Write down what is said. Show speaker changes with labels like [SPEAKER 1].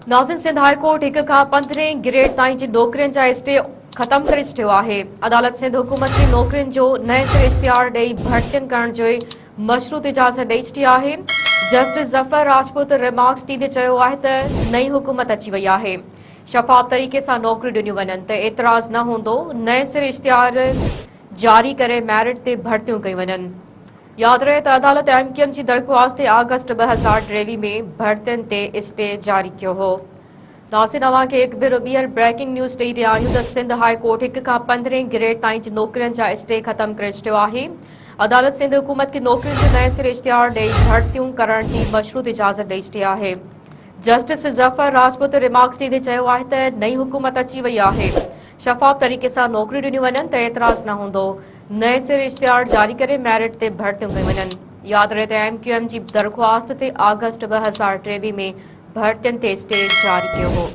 [SPEAKER 1] नाज़िन Sindh high court 1 खां 15 grade ताईं जी नौकरियुनि जा स्टे ख़त्म करे छॾियो आहे। अदालत सिंध हुकूमत खे नौकरियुनि जो नए सिरे इश्तिहार ॾेई भर्तियुनि करण जो मशरूत इजाज़त ॾेई छॾी आहे। जस्टिस ज़फ़र राजपूत रिमार्क्स ॾींदे चयो आहे त नई हुकूमत अची वई आहे। शफ़ाफ़ तरीक़े सां नौकरियूं ॾिनियूं वञनि त एतिराज़ न हूंदो। नए सिरे इश्तिहार जारी करे मैरिट ते भर्तियूं कयूं वञनि। याद रहे त अदालत MQM जी दरख़्वास्त ते अगस्त 2023 में भर्तियुनि ते स्टे जारी कियो हो। नाज़िन अव्हांखे हिकु भेरो ॿीहर ब्रेकिंग न्यूज़ ॾेई रहिया आहियूं त सिंध हाई कोर्ट 1 खां 15 ग्रेड ताईं जी नौकरियुनि जा स्टे ख़त्म करे छॾियो आहे। अदालत सिंध हुकूमत खे नौकरियुनि जो नए सिरे इश्तिहार ॾेई भर्तियूं करण जी मशरूत इजाज़त ॾेई छॾी आहे। जस्टिस ज़फ़र राजपूत रिमार्क्स ॾींदे चयो आहे त नई हुकूमत अची वई आहे। शफ़ाफ़ तरीक़े सां नौकरियूं ॾिनियूं वञनि त एतिराज़ न हूंदो। नए सिरे इश्तिहार जारी करे मैरिट ते भर्तियूं कयूं वञनि। यादि रहे त MQM जी दरख़्वास्त ते अगस्त 2023 में भर्तियुनि ते स्टे जारी कियो हो।